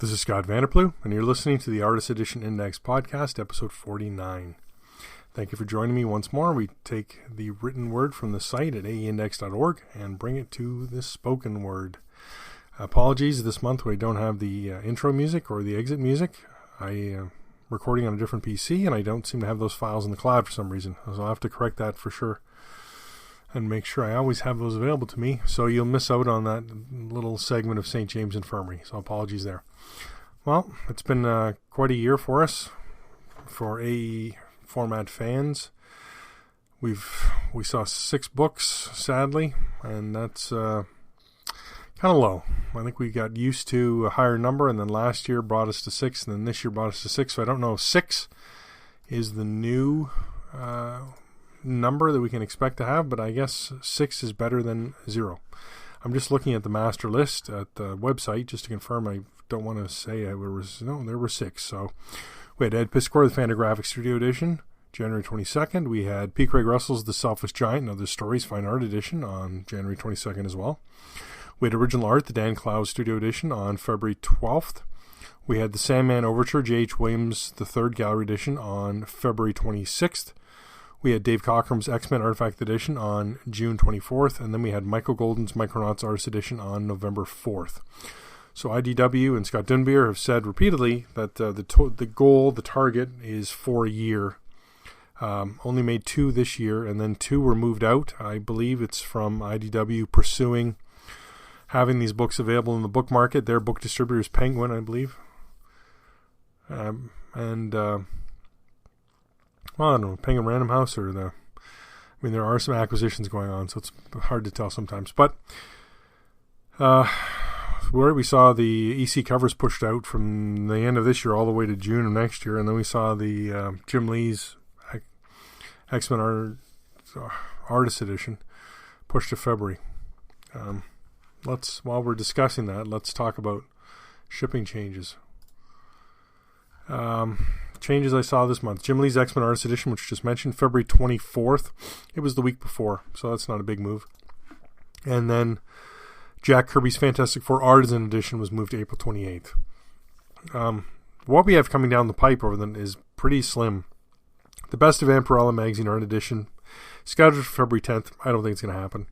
This is Scott Vanderplew, and you're listening to the Artist Edition Index Podcast, episode 49. Thank you for joining me once more. We take the written word from the site at aeindex.org and bring it to the spoken word. Apologies, this month we don't have the intro music or the exit music. I am recording on a different PC, and I don't seem to have those files in the cloud for some reason. So I'll have to correct that for sure and make sure I always have those available to me, so you'll miss out on that little segment of St. James Infirmary. So apologies there. Well, it's been quite a year for us, for AE format fans. We saw 6 books, sadly, and that's kind of low. I think we got used to a higher number, and then last year brought us to 6, and then this year brought us to 6. So I don't know if 6 is the new number that we can expect to have, but I guess 6 is better than 0. I'm just looking at the master list at the website just to confirm. I don't want to say there were 6. So we had Ed Piscor, the Fantagraphic Studio Edition, January 22nd. We had P. Craig Russell's The Selfish Giant and Other Stories, Fine Art Edition on January 22nd as well. We had Original Art, the Dan Clowes Studio Edition on February 12th. We had The Sandman Overture, J.H. Williams III Gallery Edition on February 26th. We had Dave Cockrum's XMen Artifact Edition on June 24th, and then we had Michael Golden's Micronauts Artist Edition on November 4th. So IDW and Scott Dunbier have said repeatedly that the target is for a year. Only made 2 this year, and then 2 were moved out. I believe it's from IDW pursuing having these books available in the book market. Their book distributor is Penguin, I believe. Well, I don't know, Penguin Random House there are some acquisitions going on, so it's hard to tell sometimes. But where we saw the EC covers pushed out from the end of this year all the way to June of next year, and then we saw the Jim Lee's XMen Artist Edition pushed to February. While we're discussing that, let's talk about shipping changes. Changes I saw this month. Jim Lee's X-Men Artist Edition, which I just mentioned, February 24th. It was the week before, so that's not a big move. And then Jack Kirby's Fantastic Four Artisan Edition was moved to April 28th. What we have coming down the pipe over them is pretty slim. The Best of Vampirella Magazine Art Edition, scheduled for February 10th. I don't think it's going to happen.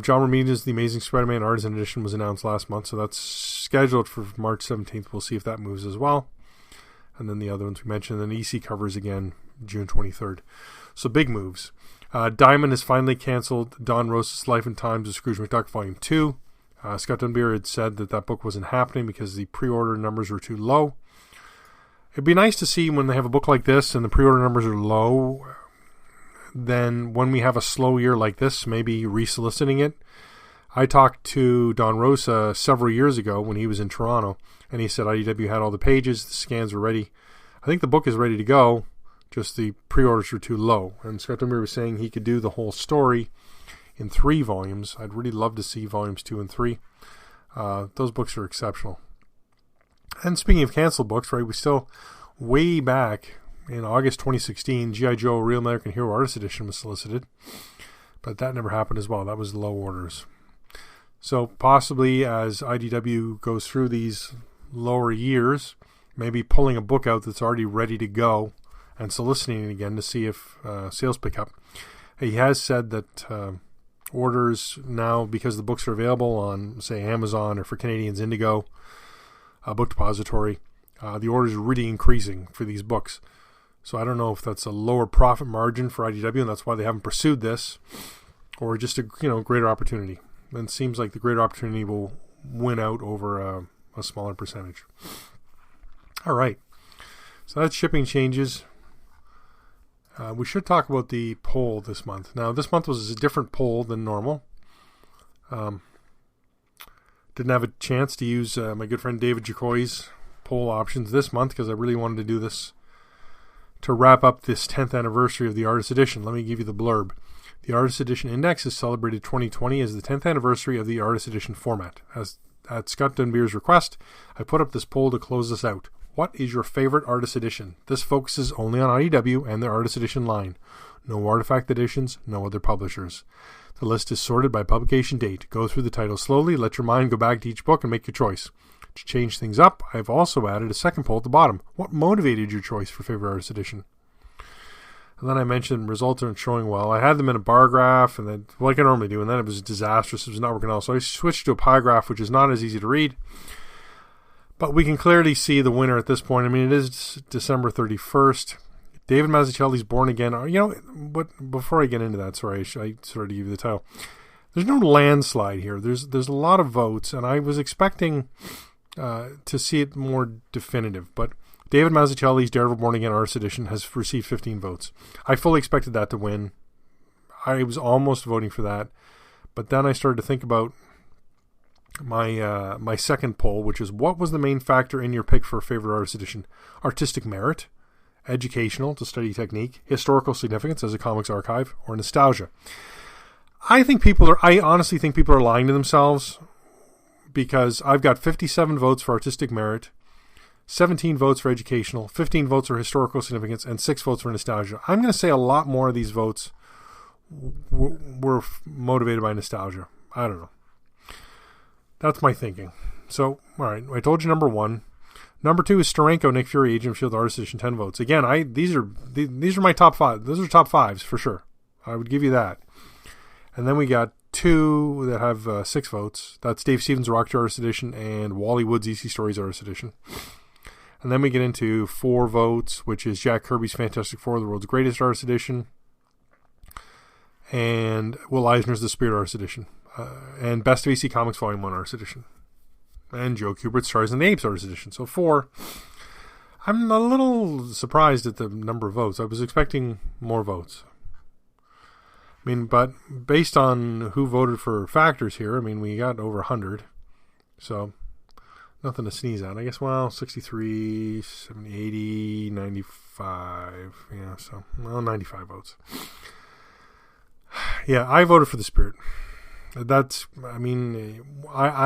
John Romita's The Amazing Spider-Man Artisan Edition was announced last month, so that's scheduled for March 17th. We'll see if that moves as well. And then the other ones we mentioned, and then EC covers again June 23rd. So big moves. Diamond has finally canceled Don Rosa's Life and Times of Scrooge McDuck Volume 2. Scott Dunbier had said that book wasn't happening because the pre-order numbers were too low. It'd be nice to see when they have a book like this and the pre-order numbers are low, then when we have a slow year like this, maybe resoliciting it. I talked to Don Rosa several years ago when he was in Toronto, and he said IDW had all the pages, the scans were ready. I think the book is ready to go, just the pre-orders were too low. And Scott Dunbier was saying he could do the whole story in 3 volumes. I'd really love to see volumes 2 and 3. Those books are exceptional. And speaking of canceled books, right, we still, way back in August 2016, G.I. Joe Real American Hero Artist Edition was solicited, but that never happened as well. That was low orders. So possibly as IDW goes through these lower years, maybe pulling a book out that's already ready to go and soliciting it again to see if sales pick up. He has said that orders now, because the books are available on, say, Amazon or for Canadians Indigo, Book Depository, the orders are really increasing for these books. So I don't know if that's a lower profit margin for IDW and that's why they haven't pursued this, or just a greater opportunity. And it seems like the greater opportunity will win out over a smaller percentage. All right. So that's shipping changes. We should talk about the poll this month. Now, this month was a different poll than normal. Didn't have a chance to use my good friend David Jacoy's poll options this month because I really wanted to do this to wrap up this 10th anniversary of the Artist Edition. Let me give you the blurb. The Artist Edition Index has celebrated 2020 as the 10th anniversary of the Artist Edition format. At Scott Dunbier's request, I put up this poll to close this out. What is your favorite Artist Edition? This focuses only on IDW and their Artist Edition line. No artifact editions, no other publishers. The list is sorted by publication date. Go through the title slowly, let your mind go back to each book and make your choice. change things up, I've also added a second poll at the bottom. What motivated your choice for favorite artist edition? And then I mentioned results aren't showing well. I had them in a bar graph, and then like I normally do, and then it was disastrous. It was not working out. So I switched to a pie graph, which is not as easy to read. But we can clearly see the winner at this point. I mean, it is December 31st. David Mazzucchelli's Born Again. But before I get into that, sorry, I started to give you the title. There's no landslide here. There's a lot of votes, and I was expecting to see it more definitive. But David Mazzucchelli's Daredevil Born Again Artist Edition has received 15 votes. I fully expected that to win. I was almost voting for that. But then I started to think about my second poll, which is what was the main factor in your pick for favorite artist edition? Artistic merit, educational to study technique, historical significance as a comics archive, or nostalgia? I honestly think people are lying to themselves, because I've got 57 votes for artistic merit, 17 votes for educational, 15 votes for historical significance, and 6 votes for nostalgia. I'm going to say a lot more of these votes were motivated by nostalgia. I don't know. That's my thinking. So, all right, I told you number 1. Number 2 is Steranko, Nick Fury, Agent of S.H.I.E.L.D. Artist Edition, 10 votes. Again, these are my top 5. Those are top 5s for sure. I would give you that. And then we got 2 that have 6 votes. That's Dave Stevens' Rocket Artist Edition and Wally Wood's EC Stories Artist Edition. And then we get into 4 votes, which is Jack Kirby's Fantastic Four, the World's Greatest Artist Edition, and Will Eisner's The Spirit Artist Edition, and Best of AC Comics Volume 1 Artist Edition, and Joe Kubert's Stars and the Apes Artist Edition. So 4. I'm a little surprised at the number of votes. I was expecting more votes. I mean, but based on who voted for factors here, I mean, we got over 100. So nothing to sneeze at. I guess, 63, 70, 80, 95. Yeah, so, 95 votes. Yeah, I voted for The Spirit. I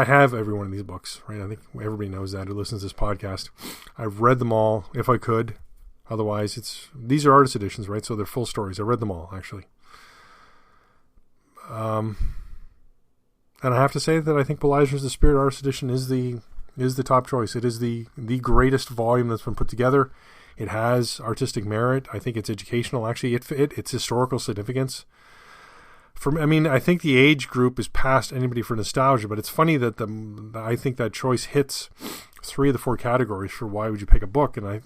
have every one of these books, right? I think everybody knows that who listens to this podcast. I've read them all, if I could. Otherwise, these are artist editions, right? So they're full stories. I read them all, actually. And I have to say that I think Will Eisner's The Spirit Artist Edition is the top choice. It is the greatest volume that's been put together. It has artistic merit. I think it's educational. Actually, it's historical significance. I think the age group is past anybody for nostalgia, but it's funny that I think that choice hits 3 of the 4 categories for why would you pick a book. And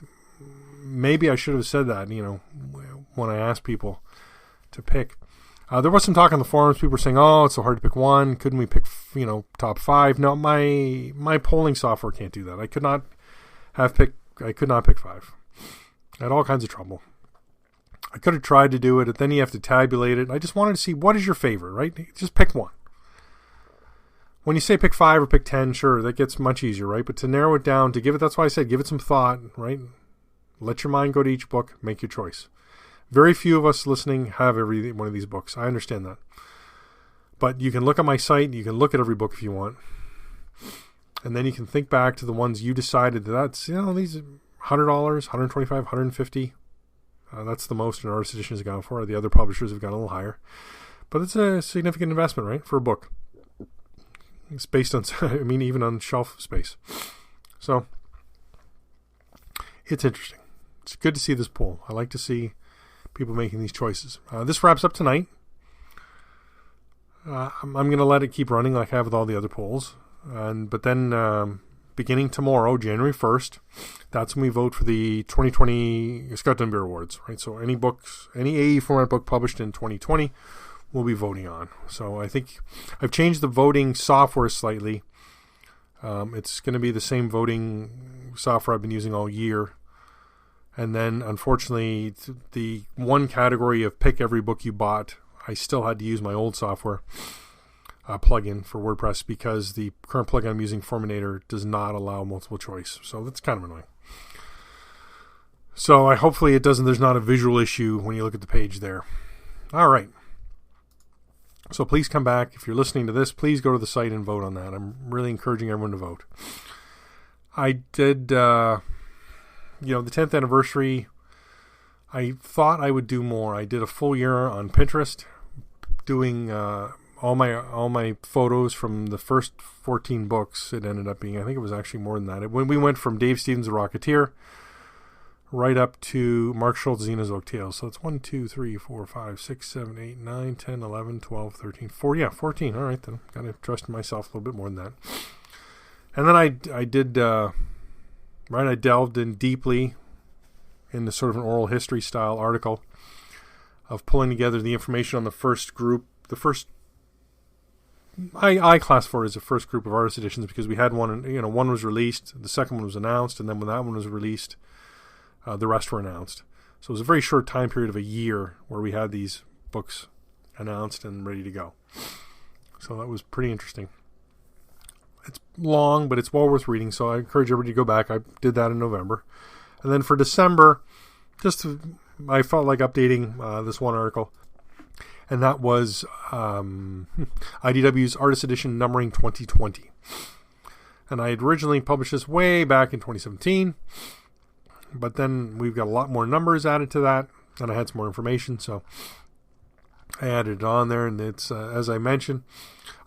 maybe I should have said that, when I asked people to pick. There was some talk on the forums. People were saying, "Oh, it's so hard to pick one. Couldn't we pick, top 5?" No, my polling software can't do that. I could not pick 5. I had all kinds of trouble. I could have tried to do it, but then you have to tabulate it. I just wanted to see what is your favorite, right? Just pick one. When you say pick 5 or pick 10, sure, that gets much easier, right? But to narrow it down, that's why I said give it some thought, right? Let your mind go to each book, make your choice. Very few of us listening have every one of these books. I understand that. But you can look at my site, you can look at every book if you want. And then you can think back to the ones you decided that's, these are $100, $125, $150. That's the most an artist edition has gone for. The other publishers have gone a little higher. But it's a significant investment, right, for a book. It's based on, even on shelf space. So, it's interesting. It's good to see this poll. I like to see people making these choices. This wraps up tonight. I'm going to let it keep running like I have with all the other polls. But then beginning tomorrow, January 1st, that's when we vote for the 2020 Scott Dunbier Awards. Right? So any AE format book published in 2020, we'll be voting on. So I think I've changed the voting software slightly. It's going to be the same voting software I've been using all year. And then, unfortunately, the one category of pick every book you bought, I still had to use my old software plugin for WordPress because the current plugin I'm using, Forminator, does not allow multiple choice. So that's kind of annoying. So hopefully there's not a visual issue when you look at the page there. All right. So please come back. If you're listening to this, please go to the site and vote on that. I'm really encouraging everyone to vote. I did... the 10th anniversary, I thought I would do more. I did a full year on Pinterest, doing all my photos from the first 14 books, it ended up being, I think it was actually more than that. When we went from Dave Stevens' The Rocketeer right up to Mark Schultz, Xena's Oak Tales. So it's 1, 2, 3, 4, 5, 6, 7, 8, 9, 10, 11, 12, 13, 4. Yeah, 14. All right, then. Got to trust myself a little bit more than that. And then I delved in deeply into sort of an oral history style article of pulling together the information on the first group. I classify it as the first group of artist editions because we had one, one was released, the second one was announced, and then when that one was released, the rest were announced. So it was a very short time period of a year where we had these books announced and ready to go. So that was pretty interesting. It's long, but it's well worth reading, so I encourage everybody to go back. I did that in November. And then for December, I felt like updating this one article, and that was IDW's Artist Edition numbering 2020. And I had originally published this way back in 2017, but then we've got a lot more numbers added to that, and I had some more information, so I added it on there. And it's, as I mentioned,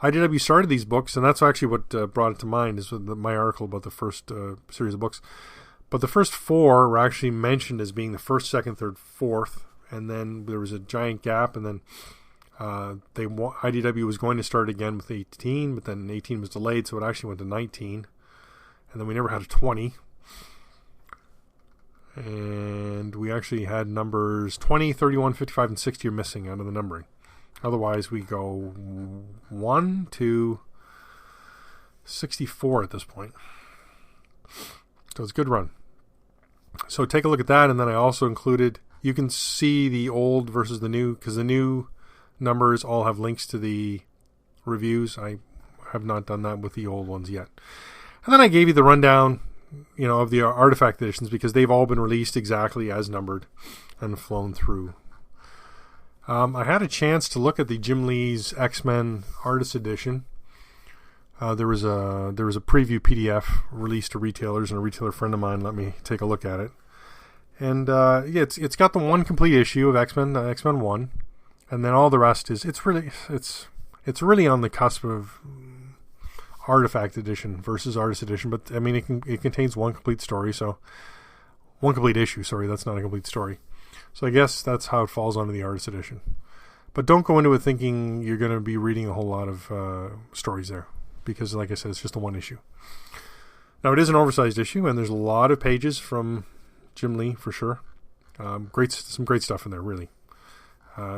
IDW started these books, and that's actually what brought it to mind, is my article about the first series of books. But the first 4 were actually mentioned as being the first, second, third, fourth, and then there was a giant gap, and then IDW was going to start again with 18, but then 18 was delayed, so it actually went to 19, and then we never had a 20. And we actually had numbers 20, 31, 55, and 60 are missing out of the numbering. Otherwise, we go 1 to 64 at this point. So it's a good run. So take a look at that, and then I also included, you can see the old versus the new, because the new numbers all have links to the reviews. I have not done that with the old ones yet. And then I gave you the rundown, of the artifact editions, because they've all been released exactly as numbered and flown through. I had a chance to look at the Jim Lee's XMen Artist Edition. There was a preview PDF released to retailers, and a retailer friend of mine let me take a look at it. And it's got the one complete issue of X-Men, X-Men 1, and then all the rest is it's really on the cusp of Artifact Edition versus Artist Edition, but I mean it contains one complete story, so one complete issue. Sorry, that's not a complete story. So I guess that's how it falls onto the Artist Edition. But don't go into it thinking you're going to be reading a whole lot of stories there, because like I said, it's just a one issue. Now it is an oversized issue, and there's a lot of pages from Jim Lee for sure. Some great stuff in there, really.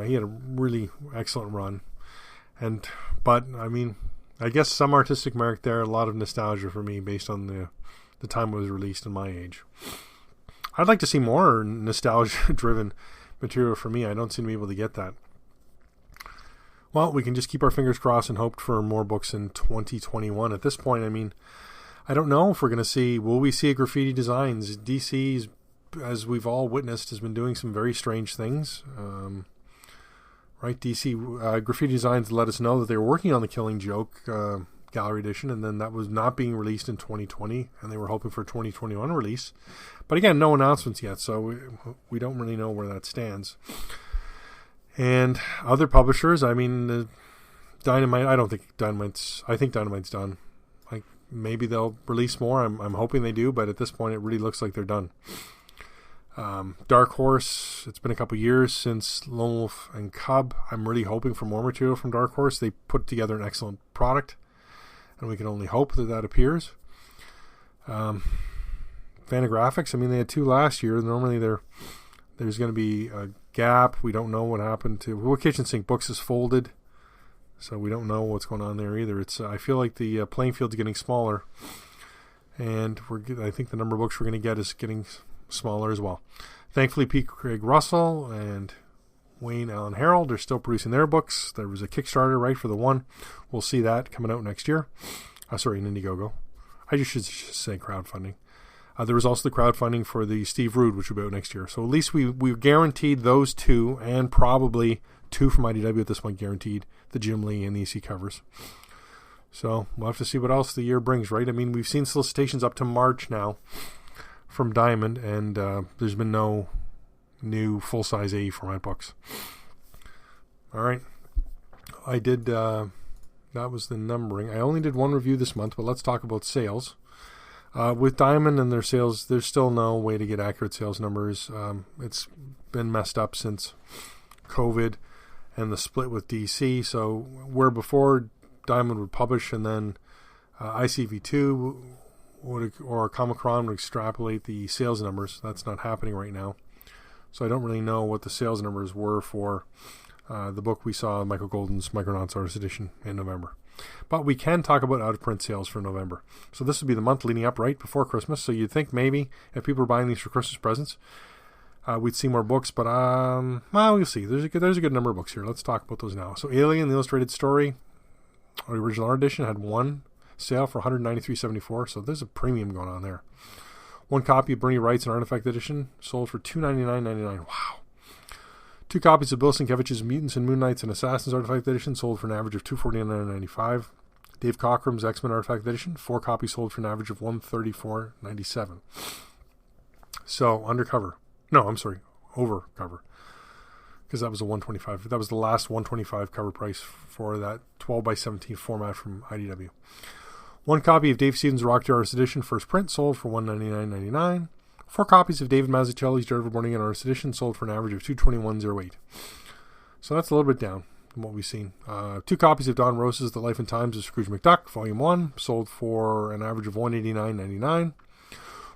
He had a really excellent run, but I mean, I guess some artistic merit there, a lot of nostalgia for me based on the time it was released and my age. I'd like to see more nostalgia-driven material for me. I don't seem to be able to get that. Well, we can just keep our fingers crossed and hope for more books in 2021. At this point, I mean, I don't know if we're going to see, will we see a Graffiti Designs? DC's, as we've all witnessed, has been doing some very strange things. Right, DC Graffiti Designs let us know that they were working on the Killing Joke Gallery Edition, and then that was not being released in 2020, and they were hoping for a 2021 release. But again, no announcements yet, so we don't really know where that stands. And other publishers, I mean, Dynamite, I think Dynamite's done. Like, maybe they'll release more. I'm hoping they do, but at this point, it really looks like they're done. Dark Horse, it's been a couple years since Lone Wolf and Cub. I'm really hoping for more material from Dark Horse. They put together an excellent product, and we can only hope that appears. Fantagraphics, I mean, they had 2 last year. Normally there's going to be a gap. We don't know what happened to Kitchen Sink Books is folded, so we don't know what's going on there either. It's I feel like the playing field's getting smaller, and I think the number of books we're going to get is getting smaller as well. Thankfully, P. Craig Russell and Wayne Allen Harold are still producing their books. There was a Kickstarter, right, for the one. We'll see that coming out next year. In Indiegogo. I just should say crowdfunding. There was also the crowdfunding for the Steve Rude, which will be out next year. So at least we guaranteed those 2, and probably 2 from IDW at this point guaranteed, the Jim Lee and the EC covers. So we'll have to see what else the year brings, right? I mean, we've seen solicitations up to March now from Diamond, and there's been no new full-size AE format books. All right. I did, that was the numbering. I only did one review this month, but let's talk about sales. With Diamond and their sales, there's still no way to get accurate sales numbers. It's been messed up since COVID and the split with DC. So where before Diamond would publish and then ICV2 or Comic-Con would extrapolate the sales numbers, that's not happening right now. So I don't really know what the sales numbers were for the book we saw, Michael Golden's Micronauts Artist Edition in November. But we can talk about out-of-print sales for November. So this would be the month leading up right before Christmas. So you'd think maybe if people are buying these for Christmas presents, we'd see more books. But, well, we'll see. There's a good number of books here. Let's talk about those now. So Alien, the Illustrated Story, or the original art edition, had one sale for $193.74. So there's a premium going on there. One copy of Bernie Wright's an Artifact Edition sold for $299.99. Wow. Two copies of Bill Sienkiewicz's Mutants and Moon Knights and Assassins Artifact Edition sold for an average of $249.95. Dave Cockrum's X-Men Artifact Edition, 4 copies sold for an average of $134.97. So undercover. No, I'm sorry, over cover. Because that was a $125. That was the last $125 cover price for that 12 by 17 format from IDW. One copy of Dave Stevens' Rocketeer Artist Edition, first print, sold for $199.99. 4 copies of David Mazzucchelli's Daredevil Born Again Artist Edition sold for an average of $221.08. So that's a little bit down from what we've seen. 2 copies of Don Rose's The Life and Times of Scrooge McDuck, Volume 1, sold for an average of $189.99.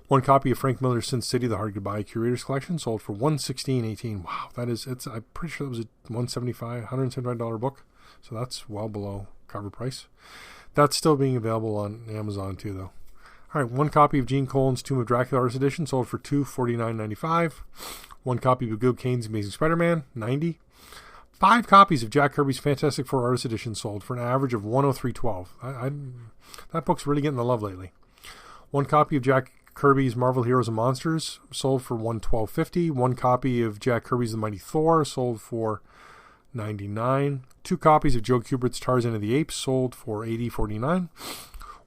1 copy of Frank Miller's Sin City, The Hard Goodbye Curators Collection, sold for $116.18. Wow, I'm pretty sure that was a $175 book. So that's well below cover price. That's still being available on Amazon too, though. All right, 1 copy of Gene Colan's Tomb of Dracula Artist Edition sold for $249.95. 1 copy of Gil Kane's Amazing Spider-Man, $90. 5 copies of Jack Kirby's Fantastic Four Artist Edition sold for an average of $103.12. That book's really getting the love lately. 1 copy of Jack Kirby's Marvel Heroes and Monsters sold for $112.50. 1 copy of Jack Kirby's The Mighty Thor sold for $99. 2 copies of Joe Kubert's Tarzan of the Apes sold for $80.49.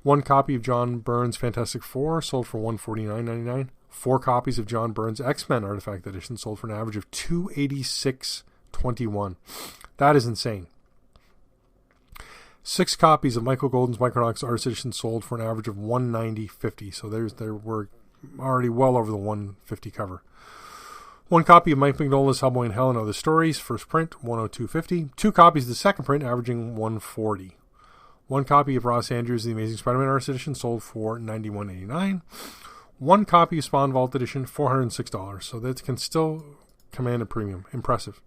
1 copy of John Byrne's Fantastic Four sold for $149.99. 4 copies of John Byrne's X-Men Artifact Edition sold for an average of $286.21. That is insane. 6 copies of Michael Golden's Micronauts Artist Edition sold for an average of $190.50. So there were already well over the $150 cover. 1 copy of Mike Mignola's Hellboy in Hell and Other Stories, first print, $102.50. 2 copies of the second print, averaging $140. 1 copy of Ross Andrews' The Amazing Spider-Man Artist Edition sold for $91.89. 1 copy of Spawn Vault Edition, $406. So that can still command a premium. Impressive.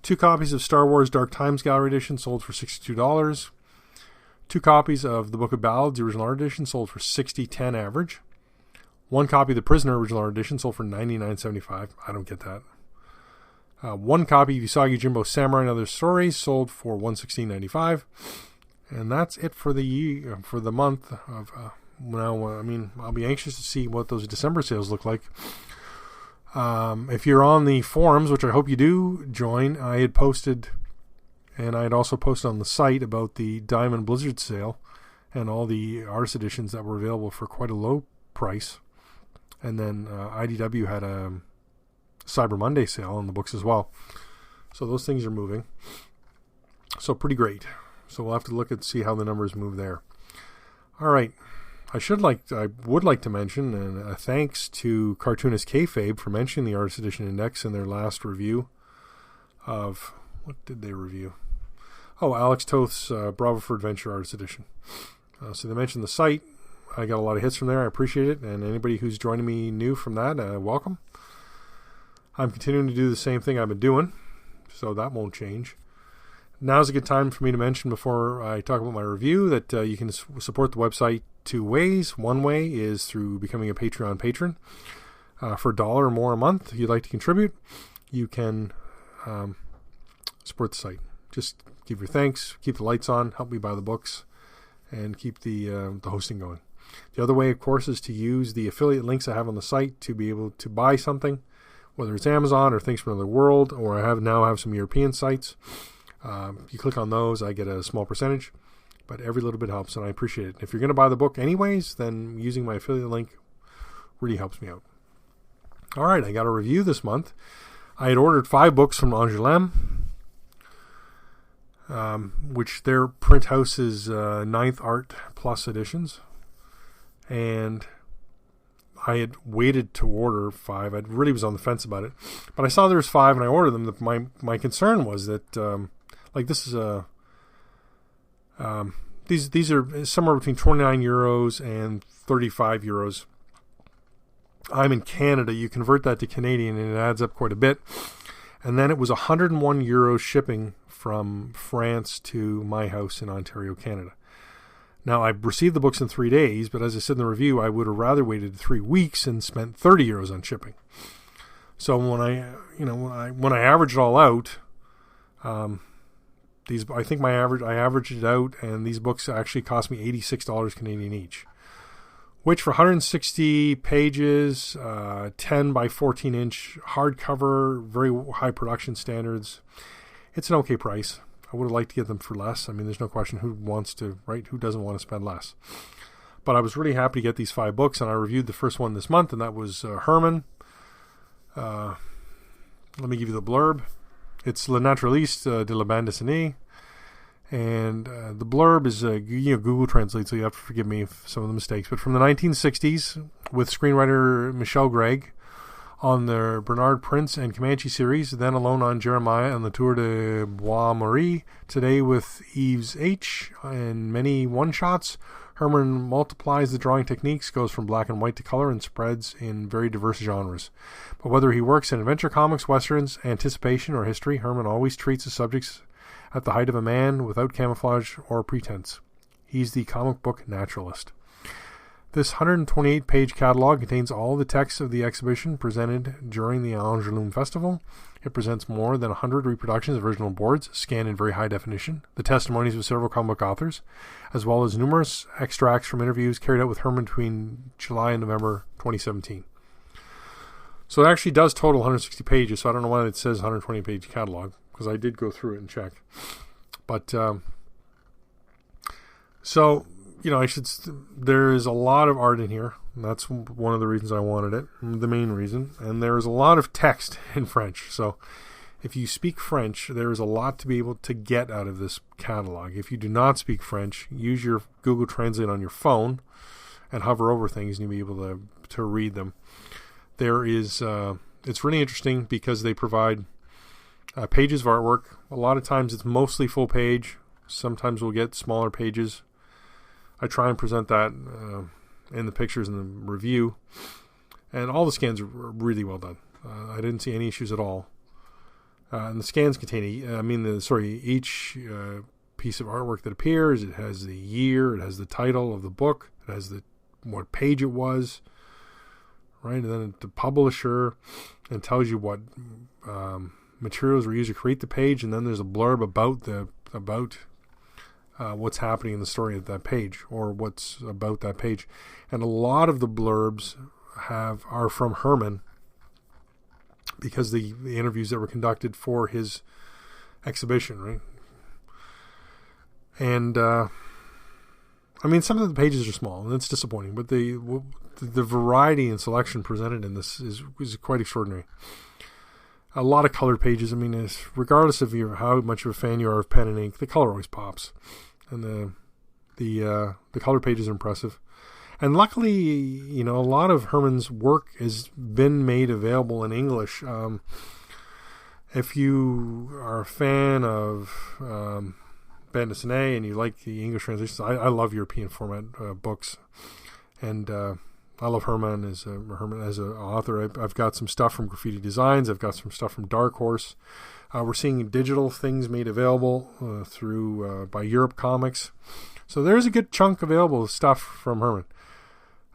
2 copies of Star Wars Dark Times Gallery Edition sold for $62. 2 copies of The Book of Ballads, the original art edition, sold for $60.10 average. 1 copy of The Prisoner original art edition sold for $99.75. I don't get that. 1 copy of Usagi Jimbo Samurai and Other Stories sold for $116.95. And that's it for the month of now. I'll be anxious to see what those December sales look like. If you're on the forums, which I hope you do join, I had posted, and I had also posted on the site about the Diamond Blizzard sale and all the artist editions that were available for quite a low price. And then IDW had a Cyber Monday sale on the books as well. So those things are moving. So pretty great. So we'll have to look and see how the numbers move there. All right. I would like to mention, and thanks to Cartoonist Kayfabe for mentioning the Artist Edition Index in their last review of, what did they review? Oh, Alex Toth's Bravo for Adventure Artist Edition. So they mentioned the site. I got a lot of hits from there. I appreciate it. And anybody who's joining me new from that, welcome. I'm continuing to do the same thing I've been doing, so that won't change. Now's a good time for me to mention before I talk about my review that you can support the website 2 ways. One way is through becoming a Patreon patron. For $1 or more a month, if you'd like to contribute, you can support the site. Just give your thanks, keep the lights on, help me buy the books, and keep the hosting going. The other way, of course, is to use the affiliate links I have on the site to be able to buy something, whether it's Amazon or Things from Another World, or I now have some European sites. You click on those, I get a small percentage, but every little bit helps, and I appreciate it. If you're going to buy the book anyways, then using my affiliate link really helps me out. All right, I got a review this month. I had ordered 5 books from Angoulême, which their print house is Ninth Art Plus editions. And I had waited to order 5. I really was on the fence about it. But I saw there was 5 and I ordered them. My concern was that, this is a... These are somewhere between 29 euros and 35 euros. I'm in Canada. You convert that to Canadian and it adds up quite a bit. And then it was 101 euros shipping from France to my house in Ontario, Canada. Now, I received the books in 3 days, but as I said in the review, I would have rather waited 3 weeks and spent 30 euros on shipping. So when I average it all out, I averaged it out, and these books actually cost me $86 Canadian each, which for 160 pages, 10 by 14 inch hardcover, very high production standards, it's an okay price. I would have liked to get them for less. I mean, there's no question who doesn't want to spend less. But I was really happy to get these 5 books, and I reviewed the first one this month, and that was Hermann. Let me give you the blurb. It's Le Naturaliste de la Bande Dessinee. And the blurb is Google Translate, so you have to forgive me for some of the mistakes. But from the 1960s, with screenwriter Michel Gregg, on the Bernard Prince and Comanche series, then alone on Jeremiah and the Tour de Bois Marie, today with Yves H. and many one-shots, Hermann multiplies the drawing techniques, goes from black and white to color, and spreads in very diverse genres. But whether he works in adventure comics, westerns, anticipation, or history, Hermann always treats the subjects at the height of a man without camouflage or pretense. He's the comic book naturalist. This 128-page catalog contains all the texts of the exhibition presented during the Angoulême Festival. It presents more than 100 reproductions of original boards, scanned in very high definition, the testimonies of several comic book authors, as well as numerous extracts from interviews carried out with Hermann between July and November 2017. So it actually does total 160 pages, so I don't know why it says 120-page catalog, because I did go through it and check. But, there is a lot of art in here. And that's one of the reasons I wanted it, the main reason. And there is a lot of text in French. So if you speak French, there is a lot to be able to get out of this catalog. If you do not speak French, use your Google Translate on your phone and hover over things and you'll be able to read them. There is, it's really interesting because they provide pages of artwork. A lot of times it's mostly full page. Sometimes we'll get smaller pages. I try and present that in the pictures in the review. And all the scans are really well done. I didn't see any issues at all. And the scans contain, each piece of artwork that appears, it has the year, it has the title of the book, it has what page it was, right? And then the publisher, and tells you what materials were used to create the page, and then there's a blurb about what's happening in the story of that page, or what's about that page. And a lot of the blurbs are from Hermann, because the interviews that were conducted for his exhibition, right? And some of the pages are small, and it's disappointing, but the variety and selection presented in this is quite extraordinary. A lot of colored pages. Regardless of how much of a fan you are of pen and ink, the color always pops. And the color pages are impressive. And luckily, a lot of Hermann's work has been made available in English. If you are a fan of Bande Dessinee and you like the English translations, I love European format books. And I love Hermann as an author. I've got some stuff from Graffiti Designs. I've got some stuff from Dark Horse. We're seeing digital things made available by Europe Comics. So there's a good chunk available of stuff from Hermann.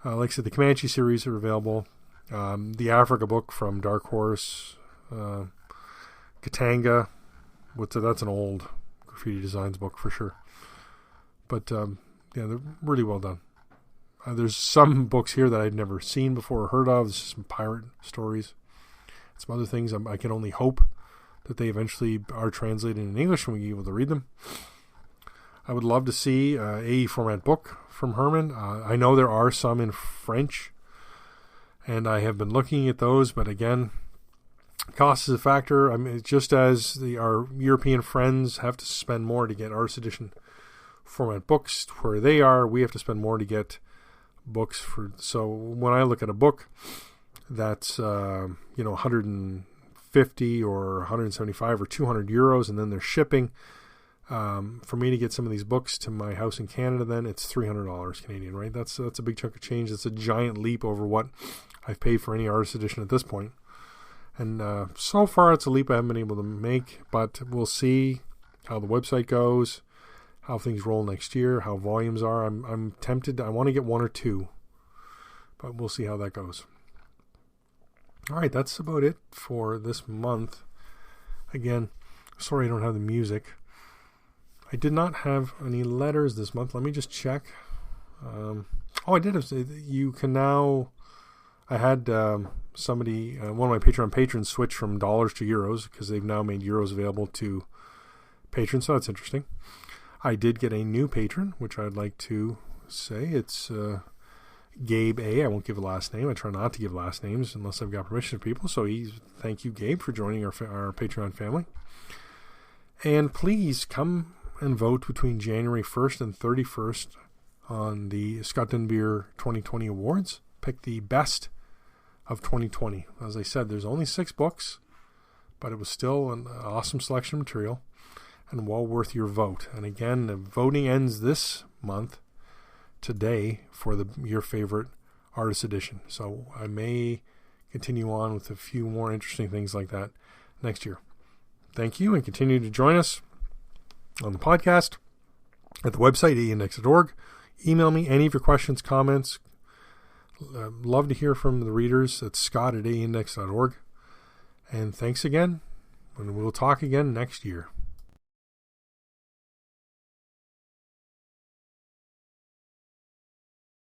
Like I said, the Comanche series are available. The Africa book from Dark Horse. Katanga. That's an old Graffiti Designs book for sure. But they're really well done. There's some books here that I'd never seen before or heard of. There's some pirate stories. Some other things I can only hope that they eventually are translated in English and we'll be able to read them. I would love to see a AE format book from Hermann. I know there are some in French, and I have been looking at those, but again, Cost is a factor. I mean, just as our European friends have to spend more to get Artist Edition format books where they are, we have to spend more to get books for. So when I look at a book that's 150 or 175 or 200 euros, and then there's shipping. For me to get some of these books to my house in Canada, then it's $300 Canadian, right? That's a big chunk of change. That's a giant leap over what I've paid for any Artist Edition at this point. And so far, it's a leap I haven't been able to make, but we'll see how the website goes, how things roll next year, how volumes are. I'm tempted. I want to get one or two, but we'll see how that goes. All right, that's about it for this month. Again, sorry I don't have the music. I did not have any letters this month. Let me just check. I did have. You can now. I had somebody, one of my Patreon patrons, switch from dollars to euros because they've now made euros available to patrons. So that's interesting. I did get a new patron, which I'd like to say. It's Gabe A. I won't give a last name. I try not to give last names unless I've got permission from people. So thank you, Gabe, for joining our Patreon family. And please come and vote between January 1st and 31st on the Scott Dunbier 2020 Awards. Pick the best of 2020. As I said, there's only 6 books, but it was still an awesome selection of material and well worth your vote. And again, the voting ends this month, today, for your favorite Artist Edition. So I may continue on with a few more interesting things like that next year. Thank you, and continue to join us on the podcast at the website, aindex.org. Email me any of your questions, comments. Love to hear from the readers at scott@aindex.org. And thanks again, and we'll talk again next year.